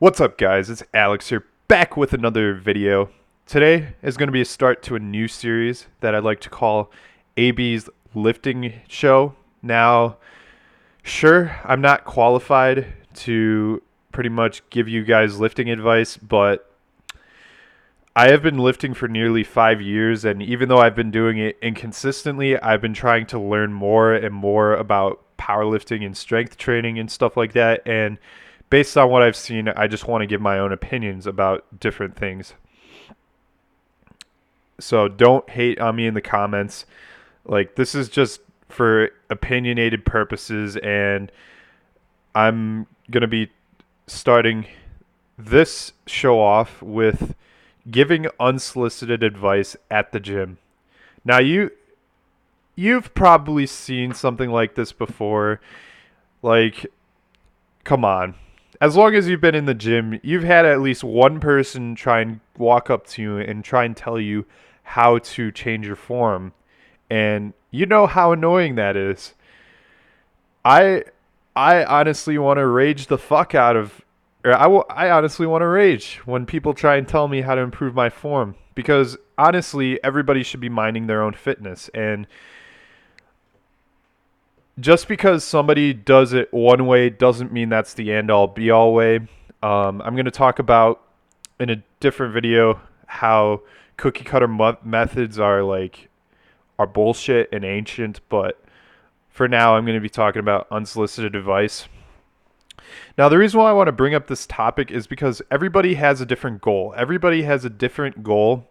What's up, guys? It's Alex here, back with another video. Today is going to be a start to a new series that I'd like to call AB's Lifting Show. Now, sure, I'm not qualified to pretty much give you guys lifting advice, but I have been lifting for nearly 5 years, and even though I've been doing it inconsistently, I've been trying to learn more and more about powerlifting and strength training and stuff like that. And based on what I've seen, I just want to give my own opinions about different things. So don't hate on me in the comments. Like, this is just for opinionated purposes, and I'm going to be starting this show off with giving unsolicited advice at the gym. Now, you've probably seen something like this before. Like, come on. As long as you've been in the gym, you've had at least one person try and walk up to you and try and tell you how to change your form. And you know how annoying that is. I I honestly want to rage the fuck out of I honestly want to rage when people try and tell me how to improve my form, because honestly everybody should be minding their own fitness. And just because somebody does it one way doesn't mean that's the end all be all way. I'm going to talk about in a different video how cookie cutter methods are bullshit and ancient, but for now I'm going to be talking about unsolicited advice. Now, the reason why I want to bring up this topic is because everybody has a different goal. Everybody has a different goal,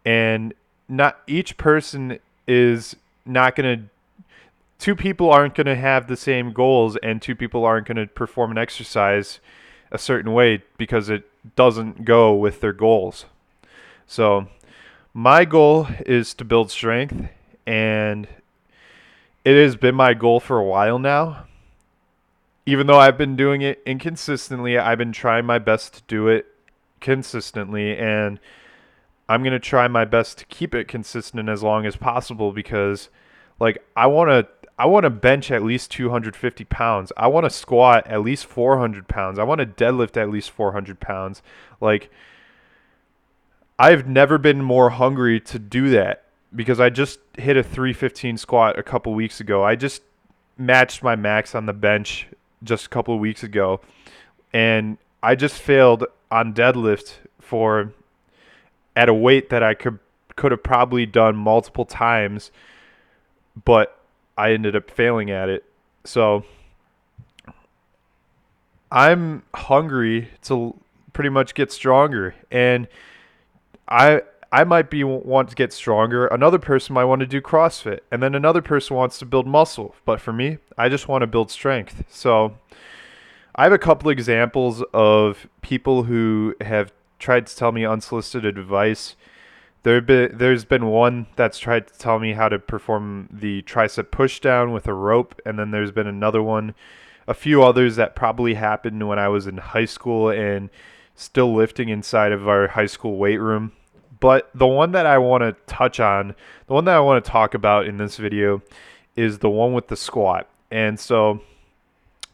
and not each person is not going to two people aren't going to have the same goals, and two people aren't going to perform an exercise a certain way because it doesn't go with their goals. So, my goal is to build strength, and it has been my goal for a while now. Even though I've been doing it inconsistently, I've been trying my best to do it consistently, and I'm going to try my best to keep it consistent as long as possible, because like I want to bench at least 250 pounds. I want to squat at least 400 pounds. I want to deadlift at least 400 pounds. Like, I've never been more hungry to do that, because I just hit a 315 squat a couple weeks ago. I just matched my max on the bench just a couple of weeks ago, and I just failed on deadlift for at a weight that I could have probably done multiple times, but I ended up failing at it. So I'm hungry to pretty much get stronger, and I might be want to get stronger. Another person might want to do CrossFit, and then another person wants to build muscle. But for me, I just want to build strength. So I have a couple examples of people who have tried to tell me unsolicited advice. There's been one that's tried to tell me how to perform the tricep pushdown with a rope, and then there's been another one, a few others that probably happened when I was in high school and still lifting inside of our high school weight room. But the one that I want to touch on, the one that I want to talk about in this video, is the one with the squat. And so,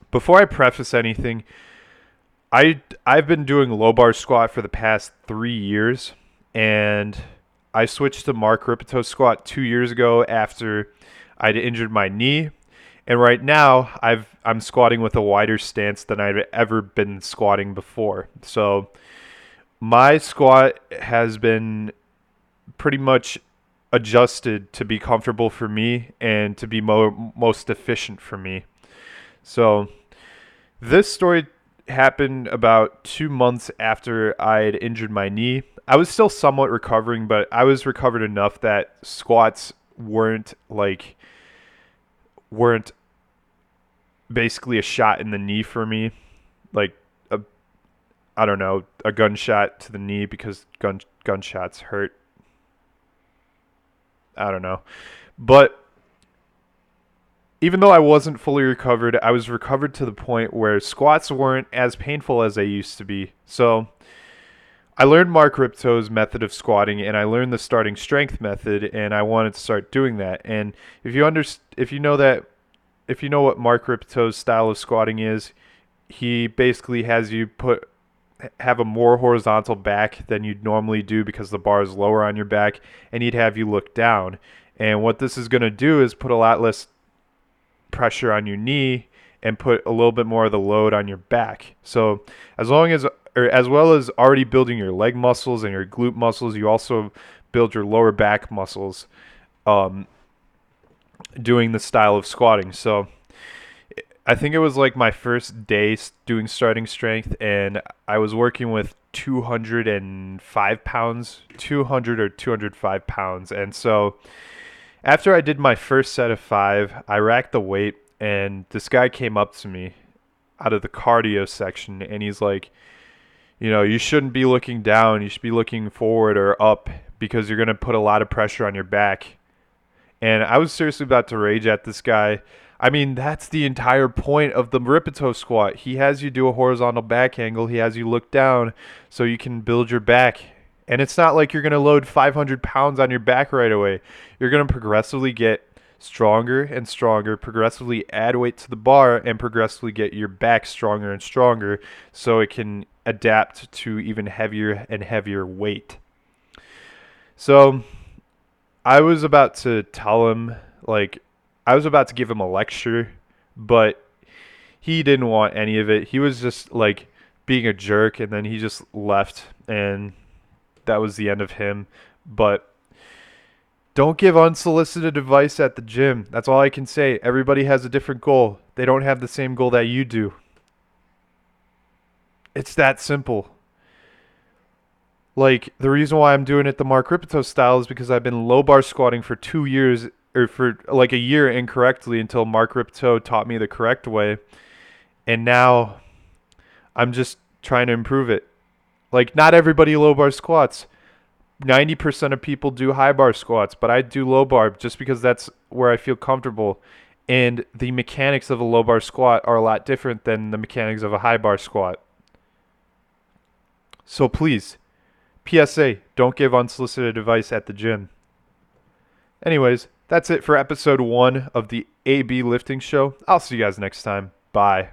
before I preface anything, I've been doing low bar squat for the past 3 years, and I switched to Mark Rippetoe squat 2 years ago after I'd injured my knee. And right now I'm squatting with a wider stance than I've ever been squatting before. So my squat has been pretty much adjusted to be comfortable for me and to be most efficient for me. So this story happened about 2 months after I had injured my knee. I was still somewhat recovering, but I was recovered enough that squats weren't basically a shot in the knee for me. Like, I don't know, a gunshot to the knee, because gunshots hurt. I don't know. But even though I wasn't fully recovered, I was recovered to the point where squats weren't as painful as they used to be. So I learned Mark Rippetoe's method of squatting, and I learned the starting strength method, and I wanted to start doing that. And if you know what Mark Rippetoe's style of squatting is, he basically have a more horizontal back than you'd normally do because the bar is lower on your back, and he'd have you look down. And what this is going to do is put a lot less pressure on your knee and put a little bit more of the load on your back. So as long as, or as well as already building your leg muscles and your glute muscles, you also build your lower back muscles um, doing the style of squatting. So I think it was like my first day doing starting strength, and I was working with 205 pounds, 200 or 205 pounds. And so after I did my first set of 5, I racked the weight, and this guy came up to me out of the cardio section, and he's like, you know, you shouldn't be looking down. You should be looking forward or up because you're going to put a lot of pressure on your back. And I was seriously about to rage at this guy. I mean, that's the entire point of the Ripito squat. He has you do a horizontal back angle. He has you look down so you can build your back. And it's not like you're going to load 500 pounds on your back right away. You're going to progressively get stronger and stronger, progressively add weight to the bar, and progressively get your back stronger and stronger so it can adapt to even heavier and heavier weight. So I was about to tell him, like, I was about to give him a lecture, but he didn't want any of it. He was just like being a jerk, and then he just left, and that was the end of him. But don't give unsolicited advice at the gym. That's all I can say. Everybody has a different goal. They don't have the same goal that you do. It's that simple. Like, the reason why I'm doing it the Mark Ripito style is because I've been low bar squatting for 2 years, or for like a year incorrectly, until Mark Ripito taught me the correct way. And now I'm just trying to improve it. Like, not everybody low bar squats. 90% of people do high bar squats, but I do low bar just because that's where I feel comfortable. And the mechanics of a low bar squat are a lot different than the mechanics of a high bar squat. So please, PSA, don't give unsolicited advice at the gym. Anyways, that's it for episode 1 of the AB Lifting Show. I'll see you guys next time. Bye.